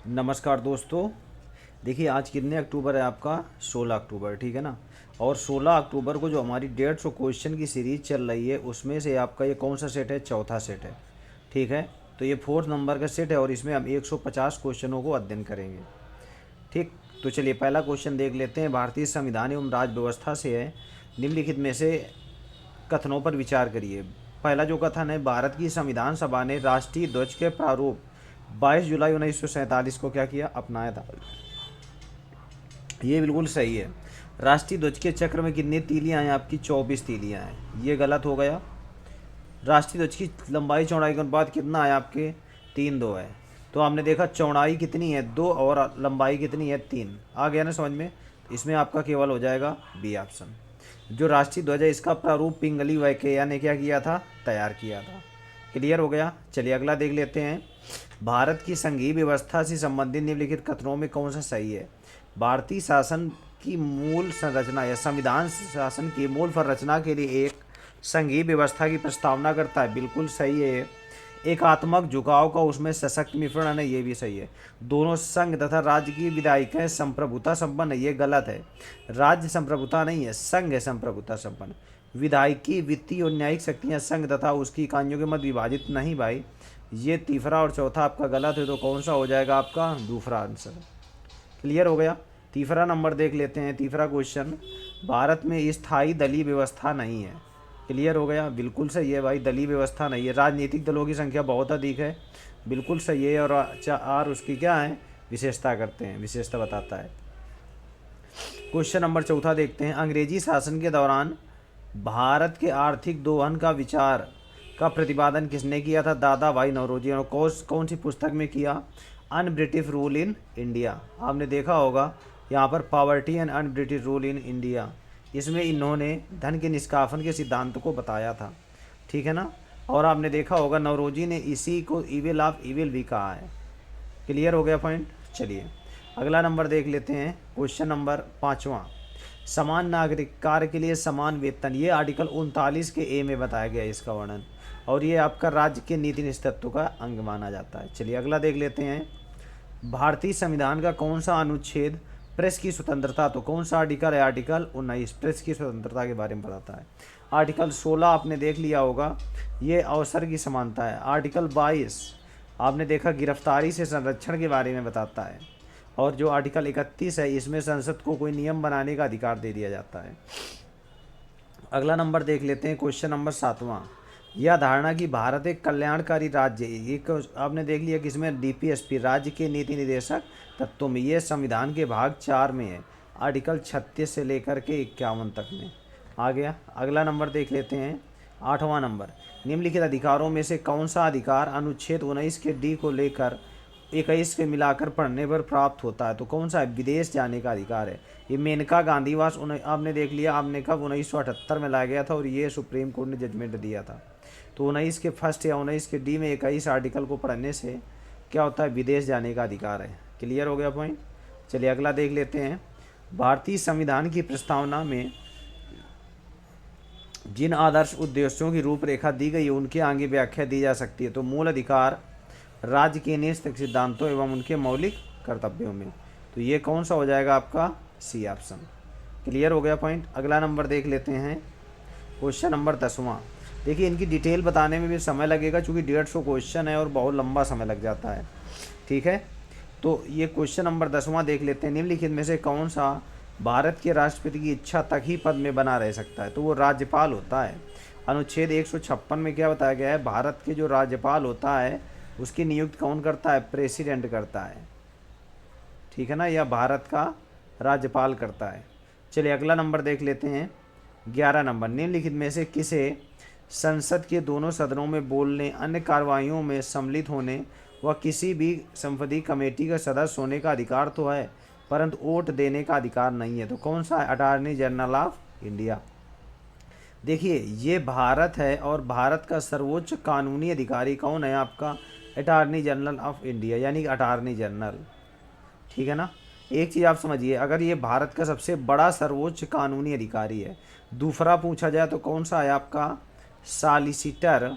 नमस्कार दोस्तों। देखिए आज कितने अक्टूबर है आपका? 16 अक्टूबर, ठीक है ना। और 16 अक्टूबर को जो हमारी 150 क्वेश्चन की सीरीज़ चल रही है उसमें से आपका ये कौन सा सेट है? चौथा सेट है, ठीक है। तो ये फोर्थ नंबर का सेट है और इसमें हम 150 क्वेश्चनों को अध्ययन करेंगे, ठीक। तो चलिए पहला क्वेश्चन देख लेते हैं। भारतीय संविधान एवं राज्य व्यवस्था से है, निम्नलिखित में से कथनों पर विचार करिए। पहला जो कथन है, भारत की संविधान सभा ने राष्ट्रीय ध्वज के प्रारूप 22 जुलाई 1947 को क्या किया? अपनाया था। ये बिल्कुल सही है। राष्ट्रीय ध्वज के चक्र में कितनी तीलियां हैं? आपकी 24 तीलियां हैं। ये गलत हो गया। राष्ट्रीय ध्वज की लंबाई चौड़ाई के अनुपात कितना है? आपके 3:2 है। तो आपने देखा चौड़ाई कितनी है? 2 और लंबाई कितनी है? 3। आ गया ना समझ में? इसमें आपका केवल हो जाएगा बी ऑप्शन। जो राष्ट्रीय ध्वज है इसका प्रारूप पिंगली वैकेया ने क्या किया था? तैयार किया था। क्लियर हो गया। चलिए अगला देख लेते हैं। भारत की संघीय व्यवस्था से संबंधित निम्नलिखित कथनों में कौन सा सही है? भारतीय शासन की मूल संरचना या संविधान शासन की मूल संरचना के लिए एक संघीय व्यवस्था की प्रस्तावना करता है। बिल्कुल सही है। एकात्मक झुकाव का उसमें सशक्त मिश्रण है। ये भी सही है। दोनों संघ तथा राज्य की विधायिकाएं संप्रभुता संपन्न है। ये गलत है। राज्य संप्रभुता नहीं है, संघ है संप्रभुता संपन्न। विधायिकी, वित्तीय और न्यायिक शक्तियां संघ तथा उसकी इकाइयों के मध्य विभाजित नहीं भाई। ये तीसरा और चौथा आपका गलत है। तो कौन सा हो जाएगा आपका? दूसरा आंसर। क्लियर हो गया। तीसरा नंबर देख लेते हैं। तीसरा क्वेश्चन, भारत में स्थायी दलीय व्यवस्था नहीं है। क्लियर हो गया। बिल्कुल सही है भाई, दलीय व्यवस्था नहीं है। राजनीतिक दलों की संख्या बहुत अधिक है। बिल्कुल सही है। और आर उसकी क्या है? विशेषता करते हैं, विशेषता बताता है। क्वेश्चन नंबर चौथा देखते हैं। अंग्रेजी शासन के दौरान भारत के आर्थिक दोहन का विचार का प्रतिपादन किसने किया था? दादा भाई नौरोजी। और कौन सी पुस्तक में किया? Un British rule in India. आपने देखा होगा यहाँ पर poverty and un British rule in India, इसमें इन्होंने धन के निष्कासन के सिद्धांत को बताया था, ठीक है ना। और आपने देखा होगा नौरोजी ने इसी को इविल ऑफ इविल भी कहा है। क्लियर हो गया पॉइंट। चलिए अगला नंबर देख लेते हैं। क्वेश्चन नंबर पाँचवा, समान नागरिक कार्य के लिए समान वेतन। ये आर्टिकल 39 के ए में बताया गया है इसका वर्णन। और ये आपका राज्य के नीति निष्ठ तत्व का अंग माना जाता है। चलिए अगला देख लेते हैं। भारतीय संविधान का कौन सा अनुच्छेद प्रेस की स्वतंत्रता, तो कौन सा आर्टिकल है? आर्टिकल 19 प्रेस की स्वतंत्रता के बारे में बताता है। आर्टिकल 16 आपने देख लिया होगा, ये अवसर की समानता है। आर्टिकल 22 आपने देखा गिरफ्तारी से संरक्षण के बारे में बताता है। और जो आर्टिकल 31 है इसमें संसद को कोई नियम बनाने का अधिकार दे दिया जाता है। अगला नंबर देख लेते हैं। क्वेश्चन नंबर 7वां, यह धारणा कि भारत एक कल्याणकारी राज्य है, ये आपने देख लिया किसमें? डीपीएसपी, राज्य के नीति निदेशक तत्वों में। ये संविधान के भाग 4 में है, आर्टिकल 36 से लेकर के 51 तक में आ गया। अगला नंबर देख लेते हैं। 8वां नंबर, निम्नलिखित अधिकारों में से कौन सा अधिकार अनुच्छेद 19 के डी को लेकर 21 के मिलाकर पढ़ने पर प्राप्त होता है? तो कौन सा है? विदेश जाने का अधिकार है। ये मेनका गांधीवास आपने देख लिया, आपने कब 1978 में लाया गया था और ये सुप्रीम कोर्ट ने जजमेंट दिया था। तो 19 के फर्स्ट या 19 के डी में 21 आर्टिकल को पढ़ने से क्या होता है? विदेश जाने का अधिकार है। क्लियर हो गया पॉइंट। चलिए अगला देख लेते हैं। भारतीय संविधान की प्रस्तावना में जिन आदर्श उद्देश्यों की रूपरेखा दी गई है उनके आगे व्याख्या दी जा सकती है। तो मूल अधिकार, राज्य के नैतिक सिद्धांतों एवं उनके मौलिक कर्तव्यों में। तो ये कौन सा हो जाएगा आपका? C option. क्लियर हो गया पॉइंट। अगला नंबर देख लेते हैं। क्वेश्चन नंबर 10वां। देखिए इनकी डिटेल बताने में भी समय लगेगा क्योंकि 150 क्वेश्चन है और बहुत लंबा समय लग जाता है, ठीक है। तो ये क्वेश्चन नंबर 10वां देख लेते हैं। निम्नलिखित में से कौन सा भारत के राष्ट्रपति की इच्छा तक ही पद में बना रह सकता है? तो वो राज्यपाल होता है। अनुच्छेद 156 में क्या बताया गया है? भारत के जो राज्यपाल होता है उसकी नियुक्ति कौन करता है? प्रेसिडेंट करता है, ठीक है ना, या भारत का राज्यपाल करता है। चलिए अगला नंबर देख लेते हैं। 11 नंबर, निम्नलिखित में से किसे संसद के दोनों सदनों में बोलने, अन्य कार्रवाइयों में सम्मिलित होने व किसी भी संसदीय कमेटी का सदस्य होने का अधिकार तो है परंतु वोट देने का अधिकार नहीं है? तो कौन सा है? Attorney general of India. देखिए ये भारत है और भारत का सर्वोच्च कानूनी अधिकारी कौन है? आपका अटॉर्नी जनरल ऑफ इंडिया, यानी अटॉर्नी जनरल, ठीक है ना। एक चीज़ आप समझिए, अगर ये भारत का सबसे बड़ा सर्वोच्च कानूनी अधिकारी है, दूसरा पूछा जाए तो कौन सा है आपका? सॉलिसिटर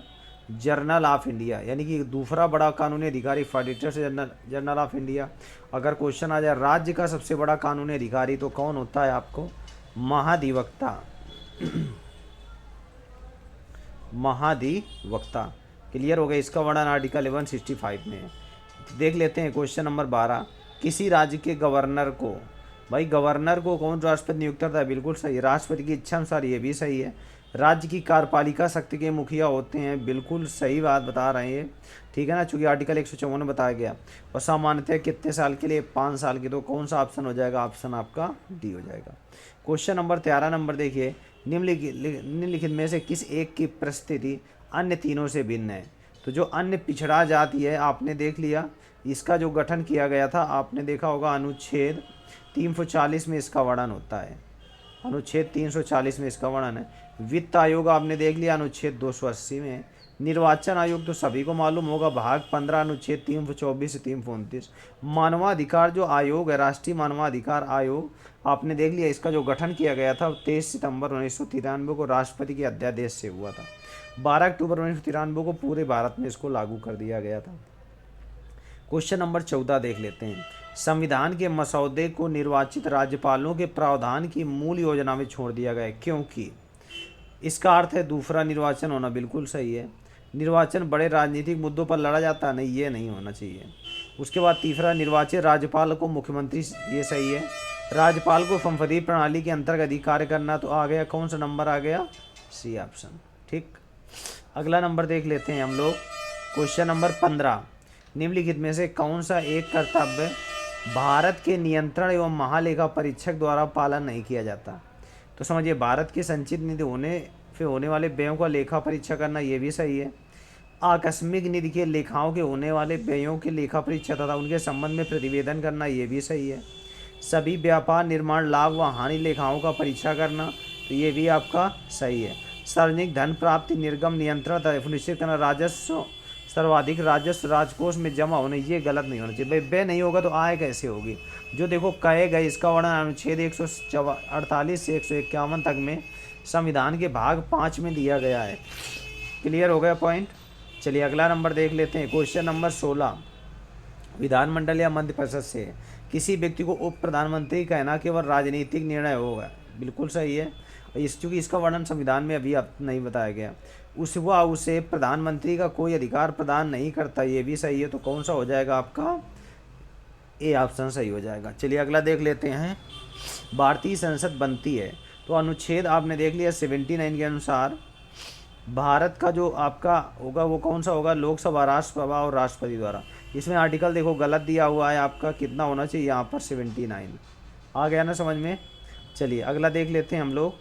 जर्नल ऑफ इंडिया, यानी कि दूसरा बड़ा कानूनी अधिकारी auditor general general of India. अगर क्वेश्चन आ जाए राज्य का सबसे बड़ा कानूनी अधिकारी तो कौन होता है आपको? महाधिवक्ता। महाधिवक्ता। क्लियर हो गया। इसका वर्णन आर्टिकल 165 में है। देख लेते हैं क्वेश्चन नंबर 12। किसी राज्य के गवर्नर को, भाई गवर्नर को कौन राष्ट्रपति नियुक्त करता है? बिल्कुल सही, राष्ट्रपति की इच्छा अनुसार, ये भी सही है। राज्य की कार्यपालिका शक्ति के मुखिया होते हैं, बिल्कुल सही बात बता रहे हैं, ठीक है ना, चूंकि आर्टिकल 154 में बताया गया। और सामान्यतः कितने साल के लिए? 5 साल के। तो कौन सा ऑप्शन हो जाएगा? ऑप्शन आपका डी हो जाएगा। क्वेश्चन नंबर 13 नंबर देखिए, निम्नलिखित में से किस एक की परिस्थिति अन्य तीनों से भिन्न है? तो जो अन्य पिछड़ा जाति है, आपने देख लिया, इसका जो गठन किया गया था आपने देखा होगा, अनुच्छेद 340 में इसका वर्णन होता है। अनुच्छेद 340 में इसका वर्णन है। वित्त आयोग आपने देख लिया, अनुच्छेद 280 में। निर्वाचन आयोग तो सभी को मालूम होगा, भाग 15 अनुच्छेद 324 से 329। मानवाधिकार जो आयोग है, राष्ट्रीय मानवाधिकार आयोग, आपने देख लिया, इसका जो गठन किया गया था 23 सितंबर 1993 को राष्ट्रपति के अध्यादेश से हुआ था। 12 अक्टूबर 1993 को पूरे भारत में इसको लागू कर दिया गया था। क्वेश्चन नंबर 14 देख लेते हैं। संविधान के मसौदे को निर्वाचित राज्यपालों के प्रावधान की मूल योजना में छोड़ दिया गया, क्योंकि इसका अर्थ है दूसरा निर्वाचन होना, बिल्कुल सही है। निर्वाचन बड़े राजनीतिक मुद्दों पर लड़ा जाता है, नहीं, ये नहीं होना चाहिए। उसके बाद तीसरा, निर्वाचित राज्यपाल को मुख्यमंत्री, ये सही है। राज्यपाल को संसदीय प्रणाली के अंतर्गत अधिकार करना, तो आ गया, कौन सा नंबर आ गया? सी ऑप्शन, ठीक। अगला नंबर देख लेते हैं हम लोग, क्वेश्चन नंबर 15। निम्नलिखित में से कौन सा एक कर्तव्य भारत के नियंत्रण एवं महालेखा परीक्षक द्वारा पालन नहीं किया जाता? तो समझिए, भारत के संचित निधि होने वाले व्ययों का लेखा परीक्षा करना, ये भी सही है। आकस्मिक निधि के लेखाओं के होने वाले व्ययों के लेखा परीक्षा तथा उनके संबंध में प्रतिवेदन करना, ये भी सही है। सभी व्यापार, निर्माण, लाभ व हानि लेखाओं का परीक्षा करना, तो ये भी आपका सही है। सार्वजनिक धन प्राप्ति, निर्गम, नियंत्रण तथा सुनिश्चित करना, राजस्व, सर्वाधिक राजस्व राजकोष में जमा होने, ये गलत नहीं होना चाहिए। भाई व्यय नहीं होगा तो आय कैसे होगी? जो देखो कहे गए, इसका वर्णन अनुच्छेद 148 से 151 तक में संविधान के भाग 5 में दिया गया है। क्लियर हो गया पॉइंट? चलिए अगला नंबर देख लेते हैं, क्वेश्चन नंबर 16। विधानमंडल या मंत्रिपरिषद से किसी व्यक्ति को उप प्रधानमंत्री कहना केवल राजनीतिक निर्णय होगा, बिल्कुल सही है। चूँकि इसका वर्णन संविधान में अभी अब नहीं बताया गया। उसे प्रधानमंत्री का कोई अधिकार प्रदान नहीं करता, ये भी सही है। तो कौन सा हो जाएगा आपका? ए ऑप्शन सही हो जाएगा। चलिए अगला देख लेते हैं। भारतीय संसद बनती है, तो अनुच्छेद आपने देख लिया 79 के अनुसार भारत का जो आपका होगा वो कौन सा होगा? लोकसभा, राज्यसभा और राष्ट्रपति द्वारा। इसमें आर्टिकल देखो गलत दिया हुआ है आपका, कितना होना चाहिए यहाँ पर? 79। आ गया ना समझ में? चलिए अगला देख लेते हैं हम लोग,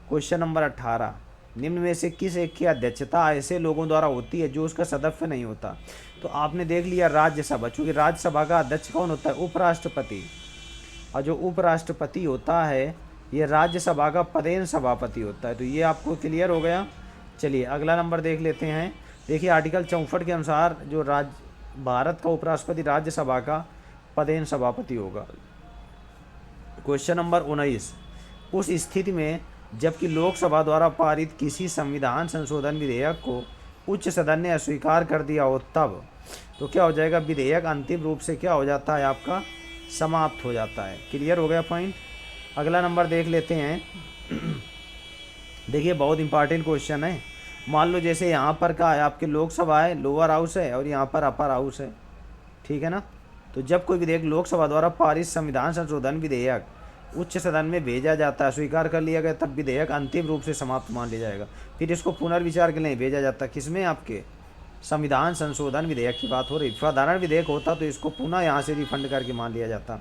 क्वेश्चन नंबर 18। निम्न में से किस एक की अध्यक्षता ऐसे लोगों द्वारा होती है जो उसका सदस्य नहीं होता? तो आपने देख लिया राज्यसभा, चूँकि राज्यसभा का अध्यक्ष कौन होता है? उपराष्ट्रपति। और जो उपराष्ट्रपति होता है ये राज्यसभा का पदेन सभापति होता है। तो ये आपको क्लियर हो गया। चलिए अगला नंबर देख लेते हैं। देखिए आर्टिकल 64 के अनुसार जो भारत का उपराष्ट्रपति राज्यसभा का पदेन सभापति होगा। Question number 19। उस स्थिति में जबकि लोकसभा द्वारा पारित किसी संविधान संशोधन विधेयक को उच्च सदन ने अस्वीकार कर दिया हो, तब तो क्या हो जाएगा? विधेयक अंतिम रूप से क्या हो जाता है आपका? समाप्त हो जाता है। क्लियर हो गया पॉइंट? अगला नंबर देख लेते हैं। देखिए बहुत इंपॉर्टेंट क्वेश्चन है। मान लो जैसे यहाँ पर का है आपके लोकसभा है, लोअर हाउस है, और यहाँ पर अपर हाउस है, ठीक है ना। तो जब कोई विधेयक लोकसभा द्वारा पारित संविधान संशोधन विधेयक उच्च सदन में भेजा जाता है, स्वीकार कर लिया गया, तब विधेयक अंतिम रूप से समाप्त मान लिया जाएगा। फिर इसको पुनर्विचार के लिए भेजा जाता है, किसमें? आपके संविधान संशोधन विधेयक की बात हो रही। साधारण विधेयक होता तो इसको पुनः यहाँ से रिफंड करके मान लिया जाता।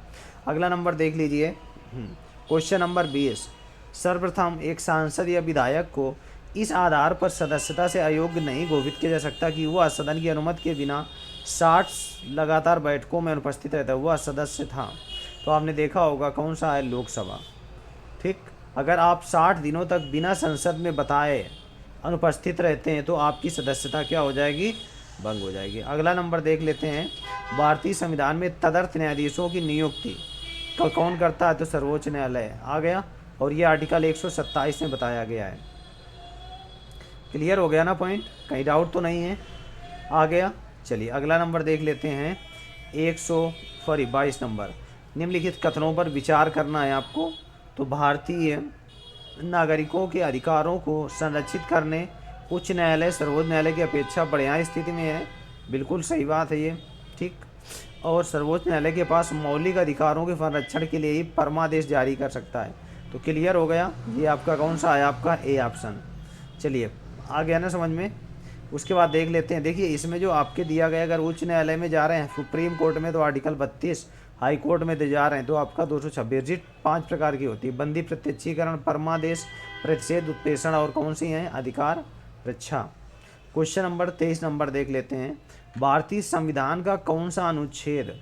अगला नंबर देख लीजिए, क्वेश्चन नंबर 20। सर्वप्रथम एक सांसद या विधायक को इस आधार पर सदस्यता से अयोग्य नहीं घोषित किया जा सकता कि वह सदन की अनुमति के बिना 60 लगातार बैठकों में अनुपस्थित रहता है, वह सदस्य था। तो आपने देखा होगा कौन सा है? लोकसभा, ठीक। अगर आप 60 दिनों तक बिना संसद में बताए अनुपस्थित रहते हैं तो आपकी सदस्यता क्या हो जाएगी? भंग हो जाएगी। अगला नंबर देख लेते हैं। भारतीय संविधान में तदर्थ न्यायाधीशों की नियुक्ति कौन करता है? तो सर्वोच्च न्यायालय। आ गया। और ये आर्टिकल 127 में बताया गया है। क्लियर हो गया ना पॉइंट, कहीं डाउट तो नहीं है, आ गया। चलिए अगला नंबर देख लेते हैं, 22 नंबर, निम्नलिखित कथनों पर विचार करना है आपको। तो भारतीय नागरिकों के अधिकारों को संरक्षित करने उच्च न्यायालय सर्वोच्च न्यायालय की अपेक्षा बढ़िया स्थिति में है, बिल्कुल सही बात है ये, ठीक। और सर्वोच्च न्यायालय के पास मौलिक अधिकारों के संरक्षण के लिए ही परमादेश जारी कर सकता है। तो क्लियर हो गया, ये आपका कौन सा है, आपका ए ऑप्शन। चलिए आ गया ना समझ में। उसके बाद देख लेते हैं, देखिए इसमें जो आपके दिया गया, अगर उच्च न्यायालय में जा रहे हैं सुप्रीम कोर्ट में तो आर्टिकल 32, हाई कोर्ट में जा रहे हैं तो आपका 226। रिट 5 प्रकार की होती है, बंदी, प्रत्यक्षीकरण, परमादेश, प्रतिषेध, उत्प्रेषण और कौन सी हैं, अधिकार रक्षा। क्वेश्चन नंबर 23 नंबर देख लेते हैं, भारतीय संविधान का कौन सा अनुच्छेद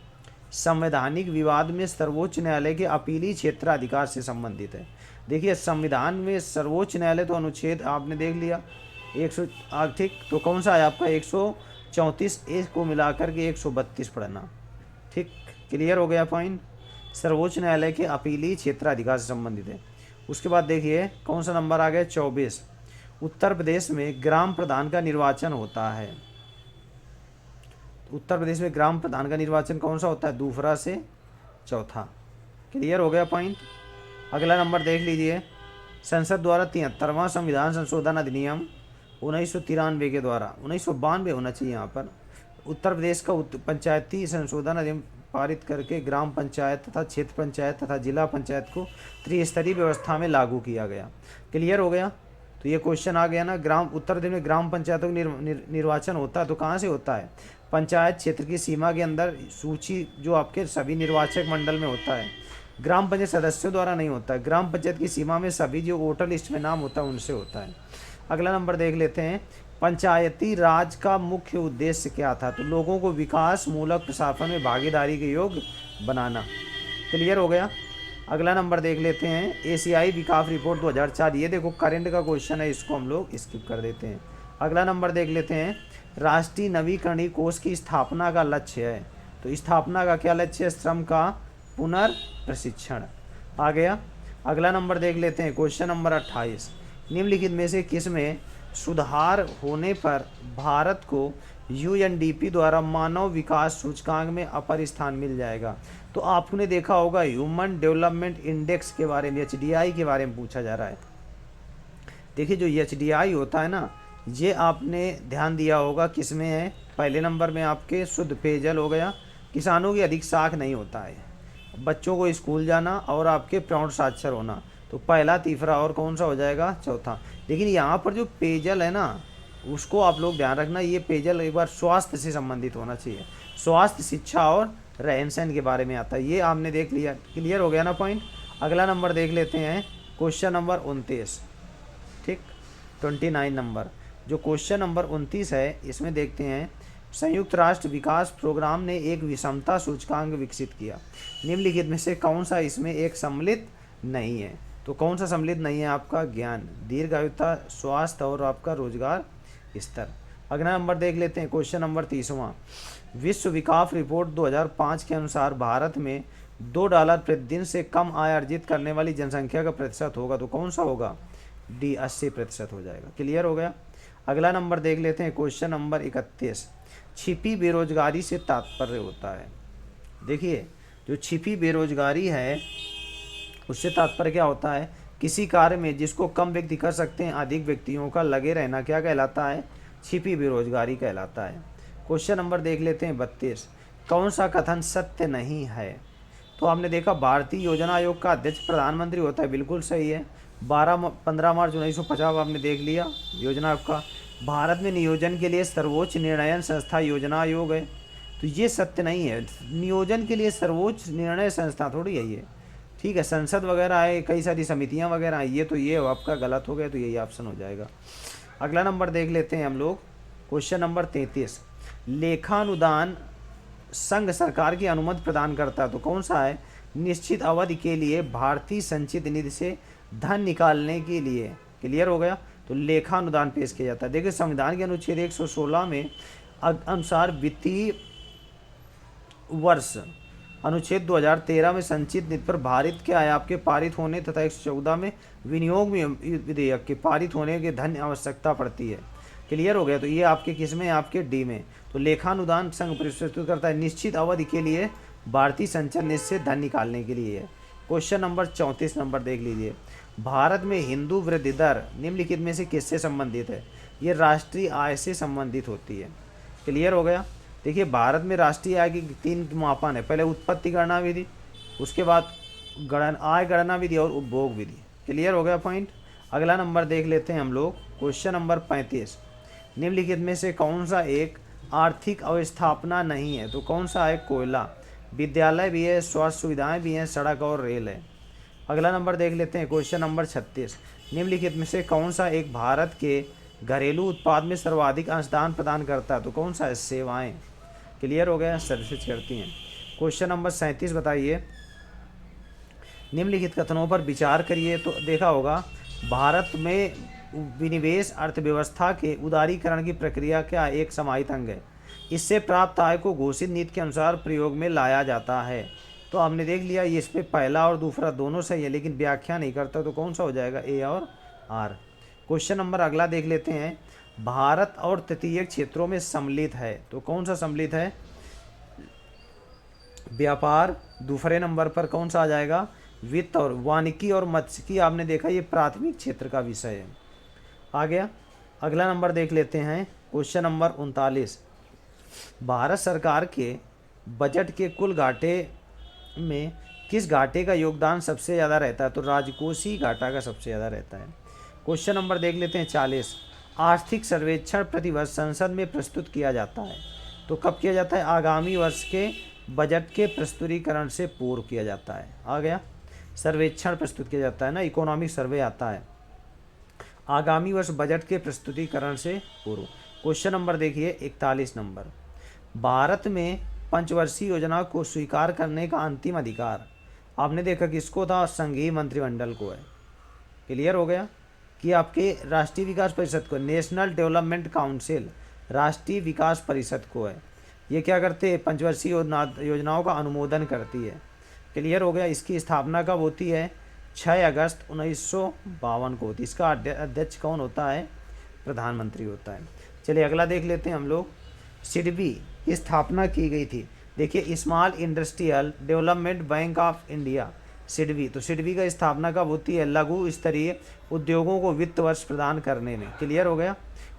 संवैधानिक विवाद में सर्वोच्च न्यायालय के अपीली क्षेत्राधिकार से संबंधित है। देखिए संविधान में सर्वोच्च न्यायालय तो अनुच्छेद आपने देख लिया 100, ठीक। तो कौन सा है आपका 134 ए को मिलाकर के 132 पढ़ना, ठीक। क्लियर हो गया पॉइंट, सर्वोच्च न्यायालय के अपीली क्षेत्राधिकार से संबंधित है। उसके बाद देखिए कौन सा नंबर आ गया 24, उत्तर प्रदेश में ग्राम प्रधान का निर्वाचन होता है। उत्तर प्रदेश में ग्राम प्रधान का निर्वाचन कौन सा होता है, दूसरा से चौथा। क्लियर हो गया पॉइंट। अगला नंबर देख लीजिए, संसद द्वारा 73वां संविधान संशोधन अधिनियम 1993 के द्वारा, 1992 होना चाहिए यहाँ पर, उत्तर प्रदेश का पंचायती संशोधन अधिनियम पारित करके ग्राम पंचायत तथा क्षेत्र पंचायत तथा जिला पंचायत को त्रिस्तरीय व्यवस्था में लागू किया गया। क्लियर हो गया। तो ये क्वेश्चन आ गया ना, ग्राम उत्तर प्रदेश में ग्राम पंचायतों का निर्वाचन होता है तो कहाँ से होता है, पंचायत क्षेत्र की सीमा के अंदर सूची जो आपके सभी निर्वाचक मंडल में होता है, ग्राम पंचायत सदस्यों द्वारा नहीं होता है, ग्राम पंचायत की सीमा में सभी जो वोटर लिस्ट में नाम होता है उनसे होता है। अगला नंबर देख लेते हैं, पंचायती राज का मुख्य उद्देश्य क्या था, तो लोगों को विकास मूलक प्रशासन में भागीदारी के योग्य बनाना। क्लियर हो गया। अगला नंबर देख लेते हैं, एशियाई विकास रिपोर्ट 2004, ये देखो करंट का क्वेश्चन है, इसको हम लोग स्किप कर देते हैं। अगला नंबर देख लेते हैं, राष्ट्रीय नवीकरणीय कोष की स्थापना का लक्ष्य है, तो स्थापना का क्या लक्ष्य है, श्रम का पुनर्प्रशिक्षण। आ गया। अगला नंबर देख लेते हैं, क्वेश्चन नंबर 28, निम्नलिखित में से किस में सुधार होने पर भारत को यूएनडीपी द्वारा मानव विकास सूचकांक में अपर स्थान मिल जाएगा। तो आपने देखा होगा ह्यूमन डेवलपमेंट इंडेक्स के बारे में, एचडीआई के बारे में पूछा जा रहा है। देखिए जो एचडीआई होता है ना, ये आपने ध्यान दिया होगा किस में है, पहले नंबर में आपके शुद्ध पेयजल हो गया, किसानों की अधिक साख नहीं होता है, बच्चों को स्कूल जाना और आपके प्रौढ़ साक्षर होना, तो पहला, तीसरा और कौन सा हो जाएगा, चौथा। लेकिन यहाँ पर जो पेयजल है ना, उसको आप लोग ध्यान रखना, ये पेयजल एक बार स्वास्थ्य से संबंधित होना चाहिए, स्वास्थ्य, शिक्षा और रहन सहन के बारे में आता है, ये आपने देख लिया। क्लियर हो गया ना पॉइंट। अगला नंबर देख लेते हैं, क्वेश्चन नंबर 29, ठीक, 29 नंबर, जो क्वेश्चन नंबर 29 है इसमें देखते हैं, संयुक्त राष्ट्र विकास प्रोग्राम ने एक विषमता सूचकांक विकसित किया, निम्नलिखित में से कौन सा इसमें एक सम्मिलित नहीं है, तो कौन सा सम्मिलित नहीं है, आपका ज्ञान, दीर्घायुता, स्वास्थ्य और आपका रोजगार स्तर। अगला नंबर देख लेते हैं, क्वेश्चन नंबर 30वां, विश्व विकास रिपोर्ट 2005 के अनुसार भारत में $2 प्रतिदिन से कम आय अर्जित करने वाली जनसंख्या का प्रतिशत होगा, तो कौन सा होगा, डी, 80% हो जाएगा। क्लियर हो गया। अगला नंबर देख लेते हैं, क्वेश्चन नंबर 31, छिपी बेरोजगारी से तात्पर्य होता है। देखिए जो छिपी बेरोजगारी है उससे तात्पर्य क्या होता है, किसी कार्य में जिसको कम व्यक्ति कर सकते हैं अधिक व्यक्तियों का लगे रहना क्या कहलाता है, छिपी बेरोजगारी कहलाता है। क्वेश्चन नंबर देख लेते हैं 32, कौन सा कथन सत्य नहीं है, तो आपने देखा भारतीय योजना आयोग का अध्यक्ष प्रधानमंत्री होता है, बिल्कुल सही है। 15 मार्च 1950 आपने देख लिया योजना आयोग का। भारत में नियोजन के लिए सर्वोच्च निर्णय संस्था योजना आयोग है, तो ये सत्य नहीं है, नियोजन के लिए सर्वोच्च निर्णय संस्था थोड़ी है ये, ठीक है, संसद वगैरह है, कई सारी समितियां वगैरह हैं, ये तो ये आपका गलत हो गया, तो यही ऑप्शन हो जाएगा। अगला नंबर देख लेते हैं हम लोग, क्वेश्चन नंबर 33, लेखानुदान संघ सरकार की अनुमति प्रदान करता है, तो कौन सा है, निश्चित अवधि के लिए भारतीय संचित निधि से धन निकालने के लिए। क्लियर हो गया। तो लेखानुदान पेश किया जाता है। देखिए संविधान के अनुच्छेद 116 में अनुसार वित्तीय वर्ष अनुच्छेद 2013 में संचित नीति पर भारत के आय आपके पारित होने तथा 114 में विनियोग में विधेयक के पारित होने के धन आवश्यकता पड़ती है। क्लियर हो गया। तो ये आपके किस में, आपके डी में। तो लेखानुदान संघ प्रस्तुत करता है निश्चित अवधि के लिए भारतीय संचय निधि से धन निकालने के लिए है। क्वेश्चन नंबर 34 नंबर देख लीजिए। भारत में हिंदू वृद्धि दर निम्नलिखित में से किससे संबंधित है? ये राष्ट्रीय आय से संबंधित होती है। क्लियर हो गया। देखिए भारत में राष्ट्रीय आय की 3 मापन है। पहले उत्पत्ति गणना विधि, उसके बाद आय गणना विधि और उपभोग विधि। क्लियर हो गया पॉइंट। अगला नंबर देख लेते हैं हम लोग। क्वेश्चन नंबर 35, निम्नलिखित में से कौन सा एक आर्थिक अवस्थापना नहीं है? तो कौन सा है? कोयला। विद्यालय भी है, स्वास्थ्य सुविधाएं भी हैं, सड़क और रेल है। अगला नंबर देख लेते हैं। क्वेश्चन नंबर 36, निम्नलिखित में से कौन सा एक भारत के घरेलू उत्पाद में सर्वाधिक अंशदान प्रदान करता है? तो कौन सा है? सेवाएं। क्लियर हो गया, सर्विस करती हैं। क्वेश्चन नंबर 37 बताइए। निम्नलिखित कथनों पर विचार करिए। तो देखा होगा भारत में विनिवेश अर्थव्यवस्था के उदारीकरण की प्रक्रिया का एक समाहित अंग है। इससे प्राप्त आय को घोषित नीति के अनुसार प्रयोग में लाया जाता है। तो हमने देख लिया ये इस पे पहला और दूसरा दोनों सही है, लेकिन व्याख्या नहीं करता। तो कौन सा हो जाएगा? ए और आर। क्वेश्चन नंबर अगला देख लेते हैं। भारत और तटीय क्षेत्रों में सम्मिलित है। तो कौन सा सम्मिलित है? व्यापार। दूसरे नंबर पर कौन सा आ जाएगा? वित्त। और वानिकी और मत्स्यिकी आपने देखा ये प्राथमिक क्षेत्र का विषय है। आ गया। अगला नंबर देख लेते हैं। क्वेश्चन नंबर 39, भारत सरकार के बजट के कुल घाटे में किस घाटे का योगदान सबसे ज़्यादा रहता है? तो राजकोषीय घाटा का सबसे ज़्यादा रहता है। क्वेश्चन नंबर देख लेते हैं 40, आर्थिक सर्वेक्षण प्रतिवर्ष संसद में प्रस्तुत किया जाता है। तो कब किया जाता है? आगामी वर्ष के बजट के प्रस्तुतिकरण से पूर्व किया जाता है। आ गया। सर्वेक्षण प्रस्तुत किया जाता है ना, इकोनॉमिक सर्वे आता है आगामी वर्ष बजट के प्रस्तुतिकरण से पूर्व। क्वेश्चन नंबर देखिए 41 नंबर, भारत में पंचवर्षीय योजना को स्वीकार करने का अंतिम अधिकार आपने देखा किसको था? संघीय मंत्रिमंडल को है। क्लियर हो गया कि आपके राष्ट्रीय विकास परिषद को, नेशनल डेवलपमेंट काउंसिल राष्ट्रीय विकास परिषद को है। ये क्या करते हैं? पंचवर्षीय योजनाओं का अनुमोदन करती है। क्लियर हो गया। इसकी स्थापना कब होती है? 6 अगस्त 1952 को होती है। इसका अध्यक्ष कौन होता है? प्रधानमंत्री होता है। चलिए अगला देख लेते हैं हम लोग। सिडबी की स्थापना की गई थी। देखिए small industrial development bank of India, SIDBI. तो सिडबी का स्थापना कब होती है? लघु स्तरीय उद्योगों को वित्त वर्ष प्रदान करने में। क्लियर हो गया।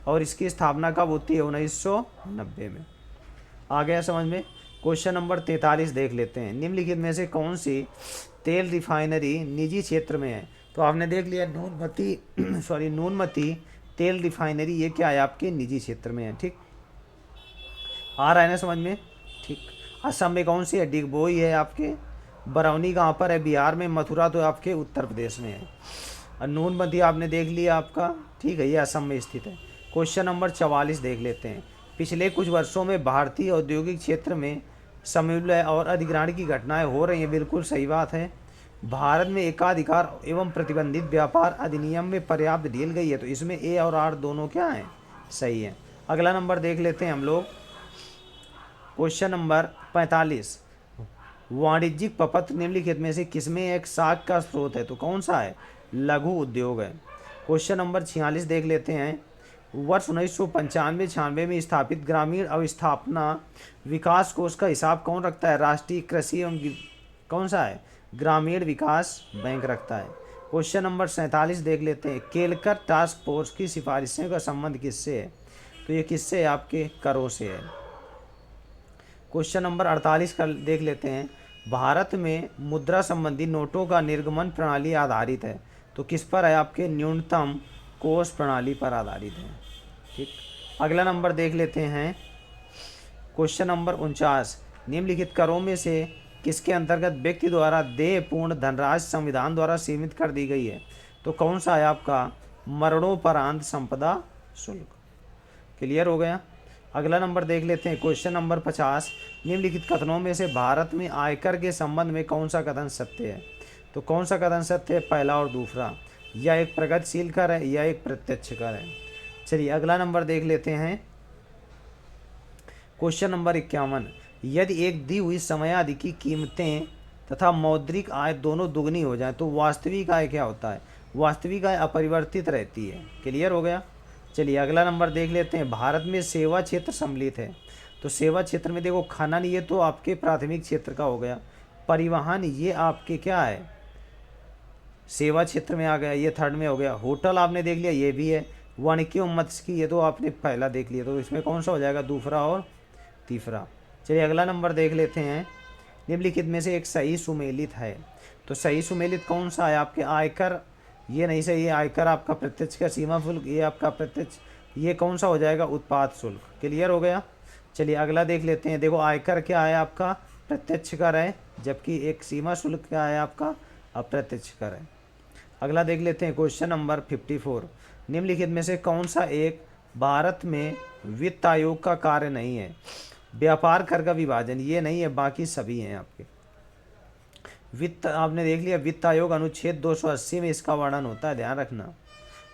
और इसकी स्थापना कब होती है? 1990 में। आ गया समझ में। क्वेश्चन नंबर 43 देख लेते हैं। निम्नलिखित में से कौन सी तेल रिफाइनरी निजी क्षेत्र में है? तो आपने देख लिया नूनमती तेल रिफाइनरी, ये क्या है? आपके निजी क्षेत्र में है। ठीक, आ रहा है ना समझ में? ठीक। असम में कौन सी है? डिगबोई है आपके। बरौनी कहाँ पर है? बिहार में। मथुरा तो आपके उत्तर प्रदेश में है। और नूनमती आपने देख लिया आपका, ठीक है, ये असम में स्थित है। क्वेश्चन नंबर 44 देख लेते हैं। पिछले कुछ वर्षों में भारतीय औद्योगिक क्षेत्र में समन्वय और अधिग्रहण की घटनाएं हो रही हैं। बिल्कुल सही बात है। भारत में एकाधिकार एवं प्रतिबंधित व्यापार अधिनियम में पर्याप्त ढील गई है। तो इसमें ए और आर दोनों क्या हैं? सही है। अगला नंबर देख लेते हैं हम लोग। क्वेश्चन नंबर 45, वाणिज्यिक प्रपत्र निम्नलिखित में से किसमें एक साख का स्रोत है? तो कौन सा है? लघु उद्योग है। क्वेश्चन नंबर 46 देख लेते हैं। वर्ष 1995-96 में स्थापित ग्रामीण अवस्थापना विकास कोष का हिसाब कौन रखता है? राष्ट्रीय कृषि एवं कौन सा है? ग्रामीण विकास बैंक रखता है। क्वेश्चन नंबर 47 देख लेते हैं। केलकर टास्क फोर्स की सिफारिशों का संबंध किससे है? तो ये किससे है? आपके करों से है। क्वेश्चन नंबर 48 का देख लेते हैं। भारत में मुद्रा संबंधी नोटों का निर्गमन प्रणाली आधारित है। तो किस पर है? आपके न्यूनतम कोष प्रणाली पर आधारित है। ठीक। अगला नंबर देख लेते हैं। क्वेश्चन नंबर 49, निम्नलिखित करों में से किसके अंतर्गत व्यक्ति द्वारा देय पूर्ण धनराशि संविधान द्वारा सीमित कर दी गई है? तो कौन सा है आपका? मरणोपरांत संपदा शुल्क। क्लियर हो गया। अगला नंबर देख लेते हैं। क्वेश्चन नंबर 50, निम्नलिखित कथनों में से भारत में आयकर के संबंध में कौन सा कथन सत्य है? तो कौन सा कथन सत्य है? पहला और दूसरा। या एक प्रगतिशील कर है या एक प्रत्यक्ष कर है। चलिए अगला नंबर देख लेते हैं। क्वेश्चन नंबर 51, यदि एक दी हुई समयावधि की कीमतें तथा मौद्रिक आय दोनों दुगनी हो जाए तो वास्तविक आय क्या होता है? वास्तविक आय अपरिवर्तित रहती है। क्लियर हो गया? चलिए अगला नंबर देख लेते हैं। भारत में सेवा क्षेत्र सम्मिलित है। तो सेवा क्षेत्र में देखो, खनन ये तो आपके प्राथमिक क्षेत्र का हो गया, परिवहन ये आपके क्या है, सेवा क्षेत्र में आ गया, ये थर्ड में हो गया। होटल आपने देख लिया, ये भी है। वानिकी और मत्स्य की ये तो आपने पहला देख लिया, तो इसमें कौन सा हो जाएगा? दूसरा और तीसरा। चलिए अगला नंबर देख लेते हैं। निम्नलिखित में से एक सही सुमेलित है। तो सही सुमेलित कौन सा है? आपके आयकर ये नहीं सही है, आयकर आपका प्रत्यक्ष का, सीमा शुल्क ये आपका प्रत्यक्ष, ये कौन सा हो जाएगा? उत्पाद शुल्क। क्लियर हो गया? चलिए अगला देख लेते हैं। देखो आयकर क्या है आपका? प्रत्यक्ष कर है, जबकि एक सीमा शुल्क क्या है आपका? अप्रत्यक्ष कर है। अगला देख लेते हैं क्वेश्चन नंबर 54। निम्नलिखित में से कौन सा एक भारत में वित्त आयोग का कार्य नहीं है? व्यापार कर का विभाजन ये नहीं है, बाकी सभी हैं आपके। वित्त आपने देख लिया, वित्त आयोग अनुच्छेद 280 में इसका वर्णन होता है, ध्यान रखना।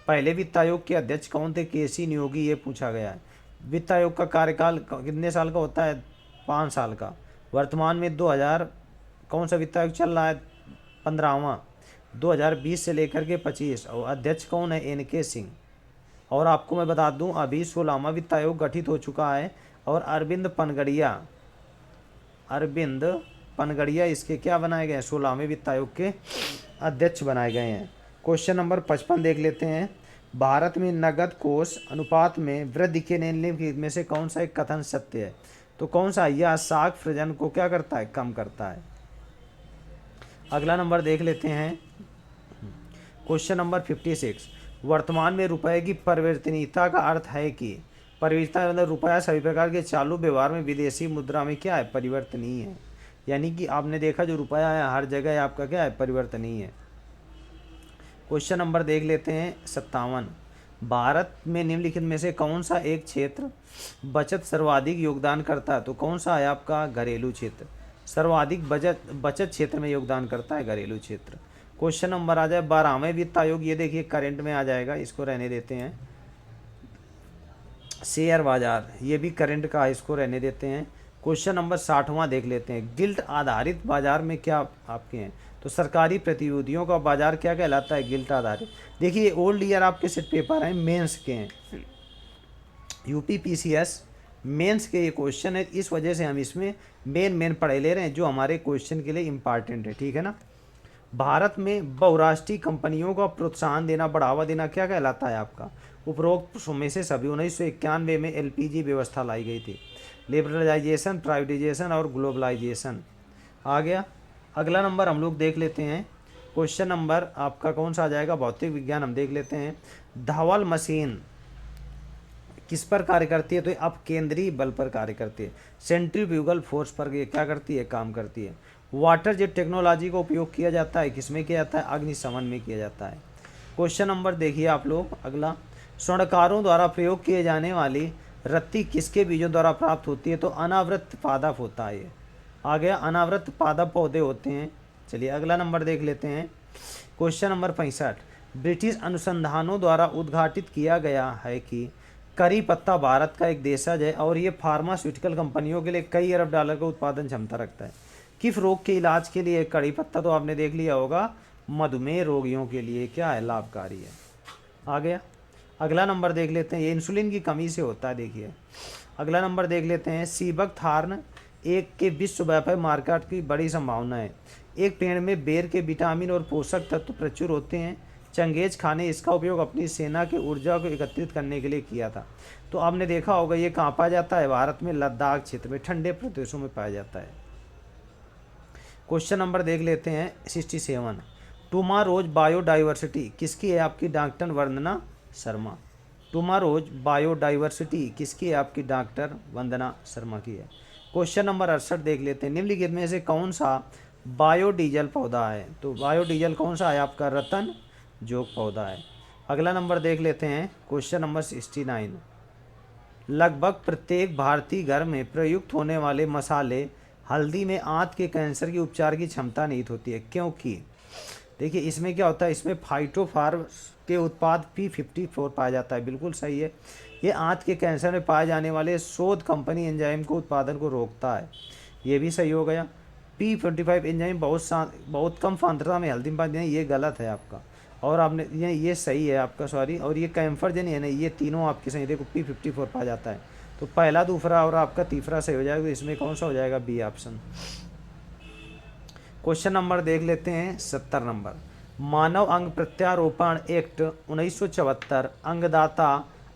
पहले वित्त आयोग के अध्यक्ष कौन थे? केसी नियोगी, ये पूछा गया है। वित्त आयोग का कार्यकाल कितने साल का होता है? 5 साल का। वर्तमान में 2000 कौन सा वित्त आयोग चल रहा है? 15वां, 2020 से लेकर के 25। और अध्यक्ष कौन है? NK सिंह। और आपको मैं बता दूं, अभी 16वां वित्त आयोग गठित हो चुका है और अरविंद पनगड़िया इसके क्या बनाए गए हैं? 16वें वित्त आयोग के अध्यक्ष बनाए गए हैं। क्वेश्चन नंबर 55 देख लेते हैं। भारत में नगद कोष अनुपात में वृद्धि के निम्नलिखित में से कौन सा एक कथन सत्य है? तो कौन सा? यह साख सृजन को क्या करता है? कम करता है। अगला नंबर देख लेते हैं। Question number 56। वर्तमान में रुपए की परिवर्तनीयता का अर्थ है कि परिवर्तनीयता मतलब रुपया सभी प्रकार के चालू व्यवहार में विदेशी मुद्रा में क्या है? परिवर्तनीय है। यानी कि आपने देखा जो रुपया है हर जगह आपका क्या है? परिवर्तनीय है। क्वेश्चन नंबर देख लेते हैं 57। भारत में निम्नलिखित में से कौन सा एक क्षेत्र बचत सर्वाधिक योगदान करता है? तो कौन सा है आपका? घरेलू क्षेत्र। सर्वाधिक बचत क्षेत्र में योगदान करता है घरेलू क्षेत्र। क्वेश्चन नंबर आ जाए 12वें वित्त आयोग, ये देखिए करंट में आ जाएगा, इसको रहने देते हैं। शेयर बाजार ये भी करंट का, इसको रहने देते हैं। क्वेश्चन नंबर 60वां देख लेते हैं। गिल्ट आधारित बाजार में क्या आपके हैं? तो सरकारी प्रतिभूतियों का बाजार क्या कहलाता है? गिल्ट आधारित। देखिए ओल्ड ईयर आपके सेट पेपर हैं, मेंस के हैं, UPPCS मेंस के ये क्वेश्चन है, इस वजह से हम इसमें मेन पढ़े ले रहे हैं जो हमारे क्वेश्चन के लिए इम्पॉर्टेंट है, ठीक है ना। भारत में बहुराष्ट्रीय कंपनियों का प्रोत्साहन देना, बढ़ावा देना क्या कहलाता है आपका? उपरोक्त में से सभी 1991 में LPG व्यवस्था लाई गई थी। लिबरलाइजेशन, प्राइवेटाइजेशन और ग्लोबलाइजेशन आ गया। अगला नंबर हम लोग देख लेते हैं। क्वेश्चन नंबर आपका कौन सा आ जाएगा? भौतिक विज्ञान हम देख लेते हैं। धावल मशीन किस पर कार्य करती है? तो अब केंद्रीय बल पर कार्य करती है। सेंट्रीफ्यूगल फोर्स पर ये क्या करती है? काम करती है। वाटर जेट टेक्नोलॉजी का उपयोग किया जाता है, किसमें किया जाता है? अग्निशमन में किया जाता है। क्वेश्चन नंबर देखिए आप लोग अगला। स्वर्णकारों द्वारा प्रयोग किए जाने वाली रत्ती किसके बीजों द्वारा प्राप्त होती है? तो अनावृत पादप होता है। ये आ गया, अनावृत पादप पौधे होते हैं। चलिए अगला नंबर देख लेते हैं। Question number 65। ब्रिटिश अनुसंधानों द्वारा उद्घाटित किया गया है कि करी पत्ता भारत का एक देशज है और ये फार्मास्यूटिकल कंपनियों के लिए कई अरब डॉलर का उत्पादन क्षमता रखता है। किस रोग के इलाज के लिए? कड़ी पत्ता तो आपने देख लिया होगा, मधुमेह रोगियों के लिए क्या है? लाभकारी है। आ गया। अगला नंबर देख लेते हैं। ये इंसुलिन की कमी से होता है, देखिए। अगला नंबर देख लेते हैं। सीबक थार्न एक के विश्वव्यापी मार्केट की बड़ी संभावना है। एक पेड़ में बेर के विटामिन और पोषक तत्व प्रचुर होते हैं। चंगेज खान ने इसका उपयोग अपनी सेना की ऊर्जा को एकत्रित करने के लिए किया था। तो आपने देखा होगा ये कहाँ पाया जाता है? भारत में लद्दाख क्षेत्र में, ठंडे प्रदेशों में पाया जाता है। क्वेश्चन नंबर देख लेते हैं 67। टुमारोज बायोडाइवर्सिटी किसकी है आपकी? डॉक्टर वंदना शर्मा। टुमारोज बायोडाइवर्सिटी किसकी है आपकी? डॉक्टर वंदना शर्मा की है। क्वेश्चन नंबर 68 देख लेते हैं। निम्नलिखित में से कौन सा बायोडीजल पौधा है? तो बायोडीजल कौन सा है आपका? रतन जोग पौधा है। अगला नंबर देख लेते हैं। Question number 69। लगभग प्रत्येक भारतीय घर में प्रयुक्त होने वाले मसाले हल्दी में आंत के कैंसर के उपचार की क्षमता निहित होती है, क्योंकि देखिए इसमें क्या होता है? इसमें फाइटोफार्म के उत्पाद P54 पाया जाता है, बिल्कुल सही है। ये आंत के कैंसर में पाए जाने वाले शोध कंपनी एंजाइम को उत्पादन को रोकता है। ये भी सही हो गया। P45 एंजाइम बहुत कम सांद्रता में हल्दी में पाते हैं, ये गलत है आपका। और आपने ये सही है आपका, सॉरी। और ये कैम्फर है ना, ये तीनों आपके सही। देखो P54 पाया जाता है। तो पहला, दूसरा और आपका तीसरा सही हो जाएगा। तो इसमें कौन सा हो जाएगा? B option. क्वेश्चन नंबर देख लेते हैं 70 नंबर। मानव अंग प्रत्यारोपण एक्ट 1974 अंगदाता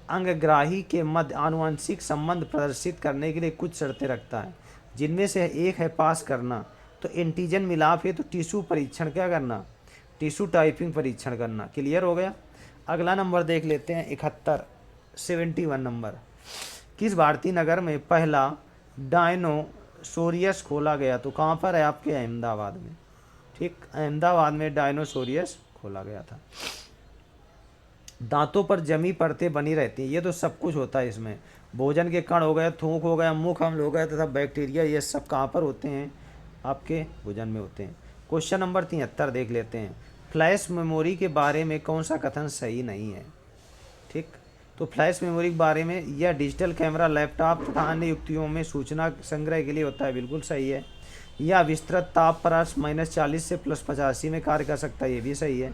अंगग्राही के मध्य आनुवंशिक संबंध प्रदर्शित करने के लिए कुछ शर्तें रखता है, जिनमें से एक है पास करना। तो एंटीजन मिलाप है तो टिश्यू परीक्षण क्या करना? टिश्यू टाइपिंग परीक्षण करना। क्लियर हो गया। अगला नंबर देख लेते हैं 71 नंबर। किस भारतीय नगर में पहला डायनोसोरियस खोला गया? तो कहाँ पर है? आपके अहमदाबाद में। ठीक, अहमदाबाद में डायनोसोरियस खोला गया था। दांतों पर जमी परतें बनी रहती हैं, ये तो सब कुछ होता है इसमें। भोजन के कण हो गए, थूक हो गया, मुख अम्ल हो गया तथा बैक्टीरिया, ये सब कहाँ पर होते हैं? आपके भोजन में होते हैं। क्वेश्चन नंबर 73 देख लेते हैं। फ्लैश मेमोरी के बारे में कौन सा कथन सही नहीं है? ठीक, तो फ्लैश मेमोरी के बारे में, यह डिजिटल कैमरा, लैपटॉप तथा अन्य युक्तियों में सूचना संग्रह के लिए होता है, बिल्कुल सही है। यह विस्तृत ताप पर -40 से +85 में कार्य कर सकता है, ये भी सही है।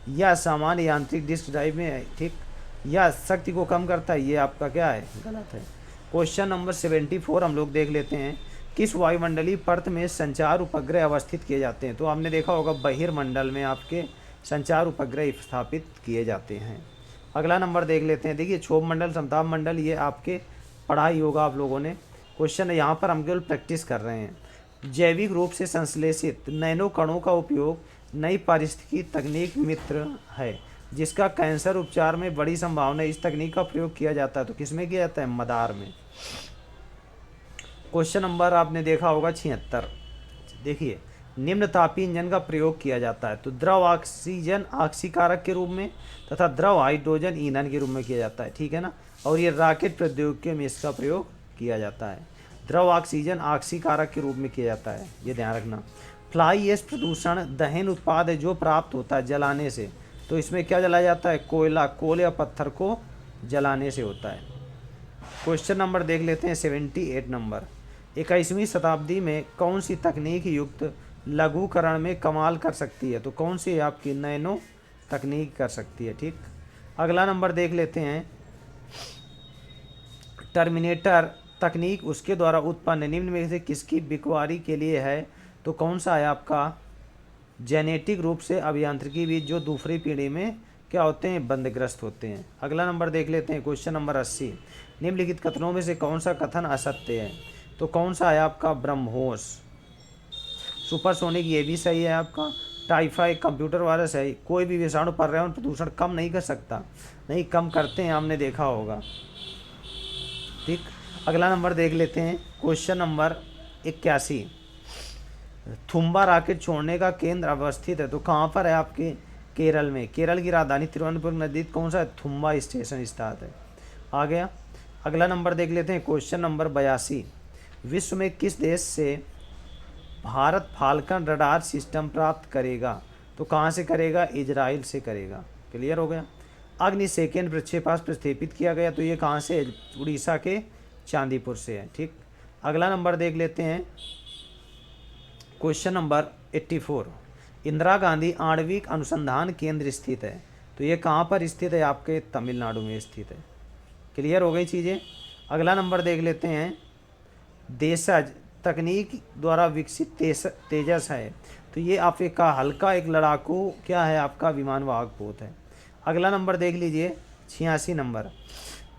यह सामान्य यांत्रिक डिस्क ड्राइव में है। ठीक, यह शक्ति को कम करता है, ये आपका क्या है? गलत है। क्वेश्चन नंबर 74 हम लोग देख लेते हैं। किस वायुमंडलीय परत में संचार उपग्रह अवस्थित किए जाते हैं? तो आपने देखा होगा बहिर्मंडल में आपके संचार उपग्रह स्थापित किए जाते हैं। अगला नंबर देख लेते हैं। देखिए क्षोभ मंडल, समताप मंडल, ये आपके पढ़ाई होगा आप लोगों ने। क्वेश्चन यहाँ पर हम केवल प्रैक्टिस कर रहे हैं। जैविक रूप से संश्लेषित नैनो कणों का उपयोग नई पारिस्थितिकी तकनीक मित्र है, जिसका कैंसर उपचार में बड़ी संभावना है। इस तकनीक का प्रयोग किया जाता है, तो किसमें किया जाता है? मदार में। क्वेश्चन नंबर आपने देखा होगा 76। देखिए, निम्न तापीय इंजन का प्रयोग किया जाता है। तो द्रव ऑक्सीजन ऑक्सीकारक के रूप में तथा द्रव हाइड्रोजन ईंधन के रूप में किया जाता है, ठीक है ना। और ये रॉकेट प्रौद्योगिकी में इसका प्रयोग किया जाता है। द्रव ऑक्सीजन ऑक्सीकारक के रूप में किया जाता है, ये ध्यान रखना। फ्लाई ऐश प्रदूषण दहन उत्पाद है जो प्राप्त होता है जलाने से। तो इसमें क्या जलाया जाता है? कोयला, कोल या पत्थर को जलाने से होता है। क्वेश्चन नंबर देख लेते हैं 78 नंबर। 21वीं शताब्दी में कौन सी तकनीक युक्त लघुकरण में कमाल कर सकती है? तो कौन सी आपकी नैनो तकनीक कर सकती है। ठीक, अगला नंबर देख लेते हैं। टर्मिनेटर तकनीक उसके द्वारा उत्पन्न निम्न में से किसकी बिकवारी के लिए है? तो कौन सा है आपका? जेनेटिक रूप से अभियांत्रिकी भी, जो दूसरी पीढ़ी में क्या होते हैं? बंदग्रस्त होते हैं। अगला नंबर देख लेते हैं। Question number 80। निम्नलिखित कथनों में से कौन सा कथन असत्य है? तो कौन सा है आपका? ब्रह्मोस। सुपरसोनिक, ये भी सही है आपका। टाइफाइड कंप्यूटर वायरस है। कोई भी विषाणु पर्यावरण प्रदूषण कम नहीं कर सकता, नहीं कम करते हैं, हमने देखा होगा। ठीक, अगला नंबर देख लेते हैं। Question number 81। थुम्बा रॉकेट छोड़ने का केंद्र अवस्थित है, तो कहाँ पर है? आपके केरल में। केरल की राजधानी तिरुवनंतपुरम नज़दीक कौन सा है? थुम्बा स्टेशन स्थित है। आ गया। अगला नंबर देख लेते हैं। Question number 82। विश्व में किस देश से भारत फाल्कन रडार सिस्टम प्राप्त करेगा? तो कहाँ से करेगा? इजराइल से करेगा। क्लियर हो गया। अग्नि सेकेंड प्रक्षेपास्त्र प्रक्षेपित किया गया, तो ये कहाँ से है? उड़ीसा के चांदीपुर से है। ठीक, अगला नंबर देख लेते हैं। Question number 84। इंदिरा गांधी आणविक अनुसंधान केंद्र स्थित है, तो ये कहाँ पर स्थित है? आपके तमिलनाडु में स्थित है। क्लियर हो गई चीज़ें। अगला नंबर देख लेते हैं। देशज तकनीक द्वारा विकसित तेजस है, तो ये आपका हल्का एक लड़ाकू क्या है? आपका विमान वाहक पोत है। अगला नंबर देख लीजिए 86 नंबर।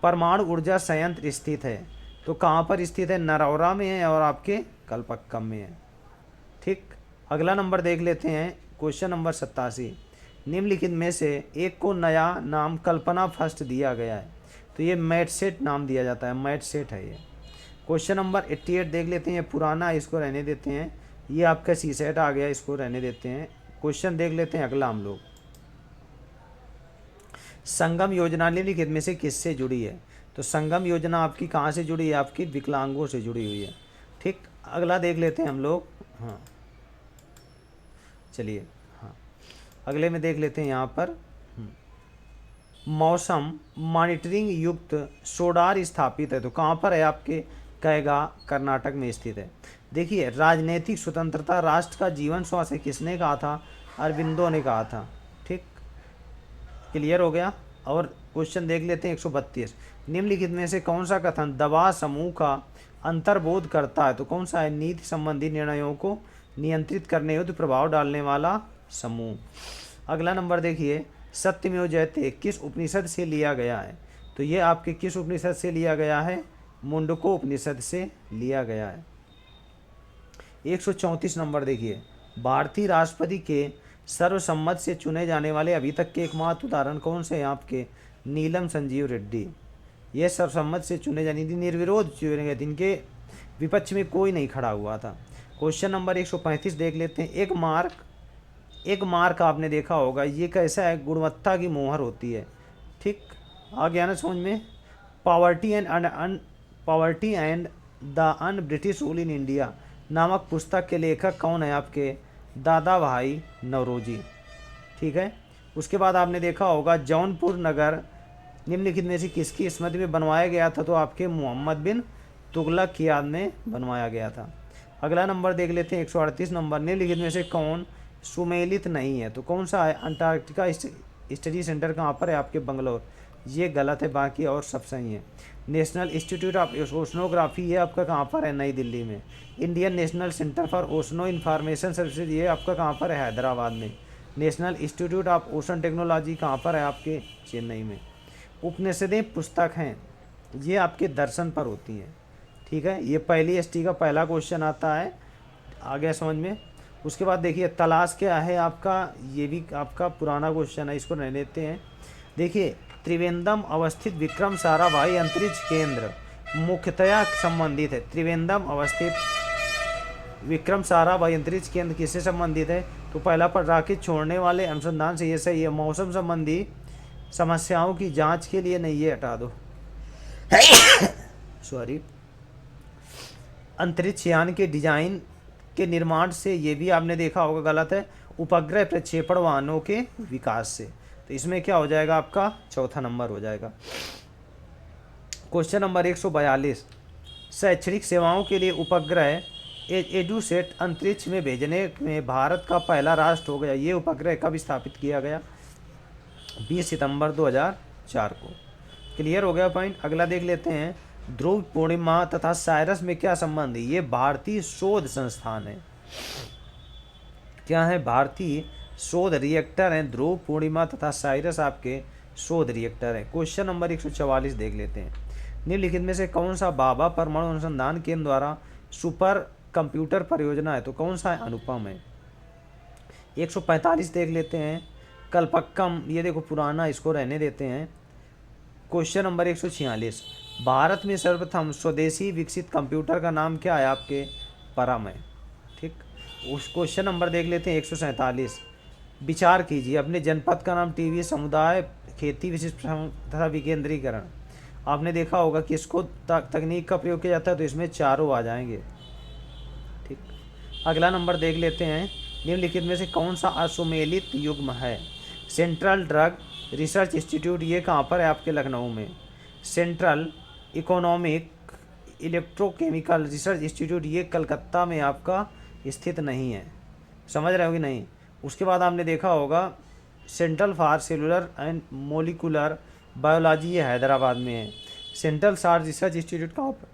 परमाणु ऊर्जा संयंत्र स्थित है, तो कहाँ पर स्थित है? नरौरा में है और आपके कलपक्कम में है। ठीक, अगला नंबर देख लेते हैं। Question number 87। निम्नलिखित में से एक को नया नाम कल्पना फर्स्ट दिया गया है, तो ये मैटसेट नाम दिया जाता है, मैटसेट है ये। क्वेश्चन नंबर 88 देख लेते हैं। पुराना, इसको रहने देते हैं। ये आपका सी सेट आ गया, इसको रहने देते हैं। क्वेश्चन देख लेते हैं अगला हम लोग। संगम योजना निम्नलिखित में से किससे जुड़ी है? तो संगम योजना आपकी कहाँ से जुड़ी है? आपकी विकलांगों से जुड़ी हुई है। ठीक, अगला देख लेते हैं हम लोग। हाँ, चलिए, हाँ, अगले में देख लेते हैं यहाँ पर। मौसम मॉनिटरिंग युक्त सोडार स्थापित है, तो कहाँ पर है? आपके कैगा कर्नाटक में स्थित है। देखिए, राजनीतिक स्वतंत्रता राष्ट्र का जीवन श्वास है, किसने कहा था? अरबिंदो ने कहा था। ठीक, क्लियर हो गया। और क्वेश्चन देख लेते हैं 132। निम्नलिखित में से कौन सा कथन दबाव समूह का अंतर्बोध करता है? तो कौन सा है? नीति संबंधी निर्णयों को नियंत्रित करने हेतु प्रभाव डालने वाला समूह। अगला नंबर देखिए, सत्यमेव जयते किस उपनिषद से लिया गया है? तो ये आपके किस उपनिषद से लिया गया है? मुंडको उपनिषद से लिया गया है। 134 नंबर देखिए, भारतीय राष्ट्रपति के सर्वसम्मत से चुने जाने वाले अभी तक के एकमात्र उदाहरण कौन से हैं आपके? नीलम संजीव रेड्डी। ये सर्वसम्मत से चुने जाने, निर्विरोध चुने गए, इनके विपक्ष में कोई नहीं खड़ा हुआ था। क्वेश्चन नंबर 135 देख लेते हैं। एक मार्क आपने देखा होगा, ये कैसा है? गुणवत्ता की मोहर होती है। ठीक, आ गया ना समझ में? Poverty and the un British rule in India नामक पुस्तक के लेखक कौन है आपके? दादा भाई नौरोजी। ठीक है। उसके बाद आपने देखा होगा जौनपुर नगर निम्नलिखित में से किसकी स्मृति में बनवाया गया था? तो आपके मोहम्मद बिन तुगलक की याद में बनवाया गया था। अगला नंबर देख लेते हैं 138 नंबर, निम्नलिखित में से कौन सुमेलित नहीं है? तो कौन सा है? अंटार्कटिका स्टडी सेंटर कहाँ पर है? आपके बंगलोर। ये गलत है, बाकी और सब सही है। नेशनल इंस्टीट्यूट ऑफ ओशनोग्राफी ये आपका कहाँ पर है? नई दिल्ली में। Indian National Centre for Ocean Information Services ये आपका कहाँ पर है? हैदराबाद में। National Institute of Ocean Technology कहाँ पर है? आपके चेन्नई में। उपनिषदें पुस्तक हैं, ये आपके दर्शन पर होती हैं। ठीक है, ये पहली एसटी का पहला क्वेश्चन आता है, आ गया समझ में। उसके बाद देखिए तलाश क्या है आपका, ये भी आपका पुराना क्वेश्चन है, इसको रहने देते हैं। देखिए, त्रिवेंद्रम अवस्थित विक्रम साराभाई अंतरिक्ष केंद्र मुख्यतया संबंधित है। त्रिवेंद्रम अवस्थित विक्रम साराभाई अंतरिक्ष केंद्र किससे संबंधित है? तो पहला पर रॉकेट छोड़ने वाले अनुसंधान से, ये सही है। मौसम संबंधी समस्याओं की जांच के लिए नहीं, ये हटा दो सॉरी। अंतरिक्ष यान के डिजाइन के निर्माण से, ये भी आपने देखा होगा गलत है। उपग्रह प्रक्षेपण वाहनों के विकास से, तो इसमें क्या हो जाएगा आपका? चौथा नंबर हो जाएगा। क्वेश्चन नंबर 142, शैक्षणिक सेवाओं के लिए उपग्रह एडुसेट अंतरिक्ष में भेजने में भारत का पहला राष्ट्र हो गया। ये उपग्रह कब स्थापित किया गया? 20 सितंबर 2004 को। क्लियर हो गया पॉइंट। अगला देख लेते हैं, ध्रुव पूर्णिमा तथा साइरस में क्या संबंध है? ये भारतीय शोध संस्थान है। क्या है? भारतीय शोध रिएक्टर हैं। ध्रुव पूर्णिमा तथा साइरस आपके शोध रिएक्टर है। क्वेश्चन नंबर 144 देख लेते हैं, निम्नलिखित में से कौन सा भाभा परमाणु अनुसंधान केंद्र द्वारा सुपर कंप्यूटर परियोजना है? तो कौन सा है? अनुपम है। 145 देख लेते हैं, कल्पक्कम, ये देखो पुराना, इसको रहने देते हैं। क्वेश्चन नंबर 146, भारत में सर्वप्रथम स्वदेशी विकसित कंप्यूटर का नाम क्या है? आपके परम है। ठीक, उस क्वेश्चन नंबर देख लेते हैं 147, विचार कीजिए अपने जनपद का नाम टीवी समुदाय खेती विशिष्ट तथा विकेंद्रीकरण। आपने देखा होगा कि इसको तकनीक का प्रयोग किया जाता है, तो इसमें चारों आ जाएंगे। ठीक, अगला नंबर देख लेते हैं, निम्नलिखित में से कौन सा असुमेलित युग्म है? सेंट्रल ड्रग रिसर्च इंस्टीट्यूट ये कहाँ पर है? आपके लखनऊ में। Central economic electrochemical research institute ये कलकत्ता में आपका स्थित नहीं है। समझ रहे हो कि नहीं? उसके बाद आपने देखा होगा central for cellular and molecular biology ये हैदराबाद में है। सेंट्रल सार रिसर्च इंस्टीट्यूट कहाँ पर?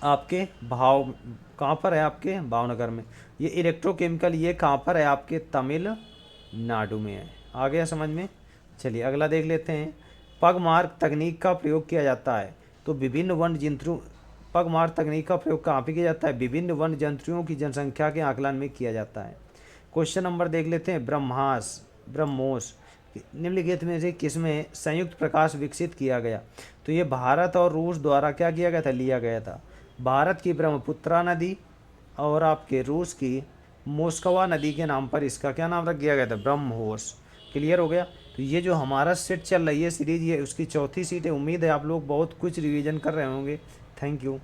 आपके कहाँ पर है? आपके भावनगर में। ये इलेक्ट्रोकेमिकल ये कहाँ पर है? आपके तमिलनाडु में है। आ गया समझ में? चलिए अगला देख लेते हैं, पगमार्क तकनीक का प्रयोग किया जाता है तो विभिन्न वन्य जंतुओं, पगमार्क तकनीक का प्रयोग कहाँ पे किया जाता है? विभिन्न वन्य जंतुओं की जनसंख्या के आकलन में किया जाता है। क्वेश्चन नंबर देख लेते हैं, ब्रह्मोस निम्नलिखित में से किसमें संयुक्त प्रकाश विकसित किया गया? तो ये भारत और रूस द्वारा क्या किया गया था? लिया गया था। भारत की ब्रह्मपुत्रा नदी और आपके रूस की मोस्कवा नदी के नाम पर इसका क्या नाम रख दिया गया था? ब्रह्मोस। क्लियर हो गया? तो ये जो हमारा सेट चल रही है सीरीज, ये उसकी चौथी सीट है। उम्मीद है आप लोग बहुत कुछ रिवीजन कर रहे होंगे। Thank you.